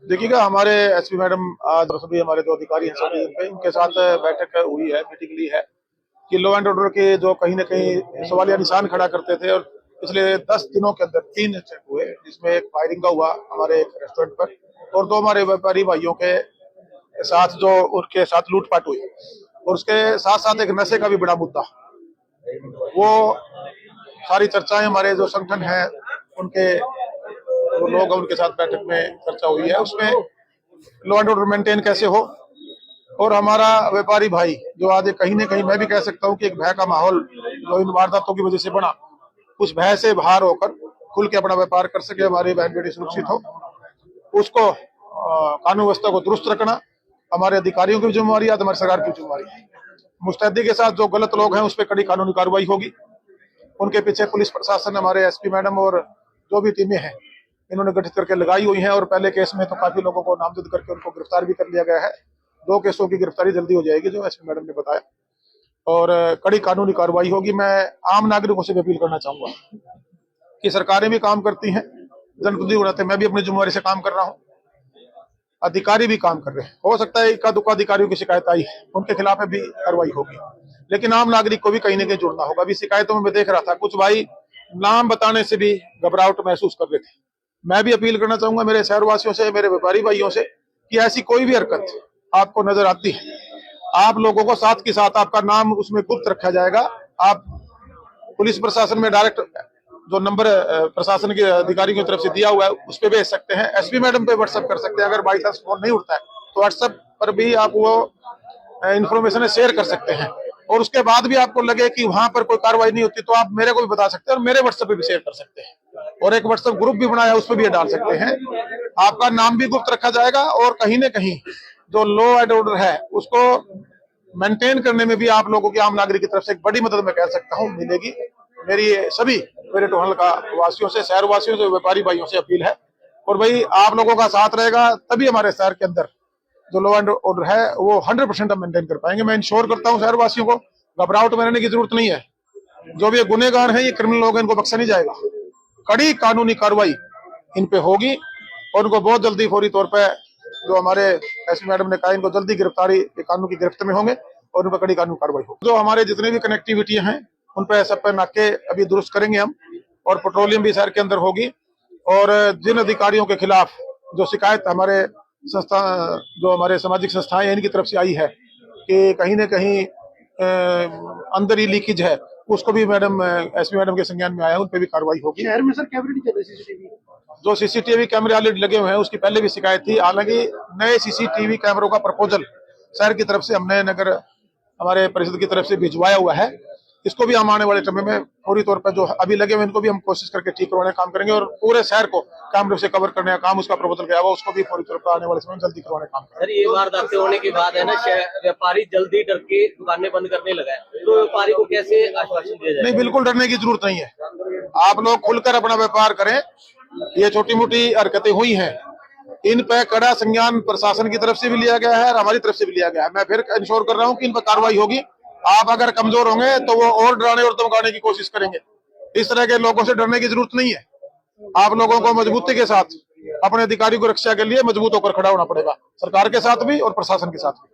देखिएगा, हमारे SP madam आज सभी हमारे जो अधिकारी हैं सभी पे उनके साथ बैठक हुई है, मीटिंग ली है कि लॉ एंड ऑर्डर के जो कहीं न कहीं सवालिया निशान खड़ा करते थे और पिछले 10 दिनों के अंदर 3 इंसिडेंट हुए, जिसमें एक फायरिंग का हुआ हमारे एक रेस्टोरेंट पर और 2 हमारे व्यापारी भाइयों के साथ जो उनके साथ लूटपाट हुई और उसके साथ-साथ एक नशे का भी बड़ा मुद्दा। वो सारी चर्चाएं हमारे जो संगठन है उनके जो लोग हैं उनके साथ बैठक में चर्चा हुई है। उसमें लॉ एंड ऑर्डर मेंटेन कैसे हो और हमारा व्यापारी भाई जो आज कहीं न कहीं मैं भी कह सकता हूं कि एक भय का माहौल जो इन वारदातों की वजह से बना, उस भय से बाहर होकर खुल के अपना व्यापार कर सके, हमारी बहन बेटी सुरक्षित हो, उसको कानून व्यवस्था को दुरुस्त रखना हमारे अधिकारियों की जिम्मेवारी है, हमारी सरकार की जिम्मेवारी है। मुस्तैदी के साथ जो गलत लोग हैं उस पर कड़ी कानूनी कार्रवाई होगी। उनके पीछे पुलिस प्रशासन, हमारे एसपी मैडम और जो भी टीमें हैं इन्होंने गठित करके लगाई हुई हैं और पहले केस में तो काफी लोगों को नामजद करके उनको गिरफ्तार भी कर लिया गया है। 2 केसों की गिरफ्तारी जल्दी हो जाएगी जो एसपी मैडम ने बताया और कड़ी कानूनी कार्रवाई होगी। मैं आम नागरिकों से भी अपील करना चाहूंगा कि सरकारें भी काम करती हैं, जनप्रतिनिधि होने से मैं भी अपनी जिम्मेवारी से काम कर रहा हूँ, अधिकारी भी काम कर रहे हैं। हो सकता है इक्का दुक्का अधिकारियों की शिकायत आई है, उनके खिलाफ भी कार्रवाई होगी, लेकिन आम नागरिक को भी कहीं न कहीं जुड़ना होगा। अभी शिकायतों में मैं देख रहा था कुछ भाई नाम बताने से भी घबराहट महसूस कर रहे थे। मैं भी अपील करना चाहूंगा मेरे शहरवासियों से, मेरे व्यापारी भाइयों से कि ऐसी कोई भी हरकत आपको नजर आती है, आप लोगों को साथ के साथ आपका नाम उसमें गुप्त रखा जाएगा। आप पुलिस प्रशासन में डायरेक्ट जो नंबर प्रशासन के अधिकारियों की तरफ से दिया हुआ है उस पर भेज सकते हैं, एसपी मैडम पे व्हाट्सएप कर सकते हैं। अगर बाई चांस फोन नहीं उठता है तो व्हाट्सएप पर भी आप वो इंफॉर्मेशन शेयर कर सकते हैं और उसके बाद भी आपको लगे कि वहां पर कोई कार्रवाई नहीं होती तो आप मेरे को भी बता सकते हैं और मेरे व्हाट्सएप पे भी शेयर कर सकते हैं और एक व्हाट्सएप ग्रुप भी बनाया है उस पर भी ये डाल सकते हैं। आपका नाम भी गुप्त रखा जाएगा और कहीं न कहीं जो लॉ एंड ऑर्डर है उसको मेंटेन करने में भी आप लोगों की, आम नागरिक की तरफ से एक बड़ी मदद मैं कह सकता हूँ मिलेगी। मेरी सभी मेरे टोहल का वासियों से, शहर वासियों से, व्यापारी भाइयों से अपील है और भाई आप लोगों का साथ रहेगा तभी हमारे शहर के अंदर जो लॉ एंड ऑर्डर है वो 100% हम मेंटेन कर पाएंगे। मैं इंश्योर करता हूँ शहरवासियों को, घबराहट में रहने की जरूरत नहीं है। जो भी ये गुनहगार हैं, ये क्रिमिनल लोग हैं, इनको बख्शा नहीं जाएगा। कड़ी कानूनी कार्रवाई इन पे होगी और उनको बहुत जल्दी फौरी तौर पे जो हमारे एसपी मैडम ने कहा इनको जल्दी गिरफ्तारी कानून की गिरफ्त में होंगे और उन पर कड़ी कानूनी कार्रवाई होगी। जो हमारे जितने भी कनेक्टिविटी हैं उन पर सब पे नाके अभी दुरुस्त करेंगे हम और पेट्रोलियम भी शहर के अंदर होगी और जिन अधिकारियों के खिलाफ जो शिकायत हमारे संस्था, जो हमारे सामाजिक संस्थाएं हैं इनकी तरफ से आई है कि कहीं न कहीं अंदर ही लीकेज है, उसको भी मैडम एसपी मैडम के संज्ञान में आया है, उन पे भी कार्रवाई होगी। शहर में सर कैमरे नहीं चल रहे सीसीटीवी? जो सीसीटीवी कैमरे ऑलरेडी लगे हुए हैं उसकी पहले भी शिकायत थी। हालांकि नए सीसीटीवी कैमरों का प्रपोजल शहर की तरफ से हमने नगर हमारे परिषद की तरफ से भिजवाया हुआ है। इसको भी हम आने वाले समय में पूरी तौर पर जो अभी लगे हुए इनको भी हम कोशिश करके ठीक करवाने का काम करेंगे और पूरे शहर को कैमरे से कवर करने का काम उसका प्रपोजल गया हुआ उसको भी पूरी तौर पर आने वाले समय में जल्दी करवाने का काम करेंगे। सर, ये वारदातें होने के बाद है ना, व्यापारी जल्दी डर के दुकानें बंद करने लगा है, तो व्यापारी को कैसे आश्वासन दिया जाए? नहीं, बिल्कुल डरने की जरूरत नहीं है। आप लोग खुलकर अपना व्यापार करें। ये छोटी मोटी हरकतें हुई हैं, इन पे कड़ा संज्ञान प्रशासन की तरफ से भी लिया गया है और हमारी तरफ से भी लिया गया है। मैं फिर इंश्योर कर रहा हूँ कि इन पर कार्रवाई होगी। आप अगर कमजोर होंगे तो वो और डराने और धमकाने की कोशिश करेंगे। इस तरह के लोगों से डरने की जरूरत नहीं है। आप लोगों को मजबूती के साथ अपने अधिकारी को रक्षा के लिए मजबूत होकर खड़ा होना पड़ेगा, सरकार के साथ भी और प्रशासन के साथ भी।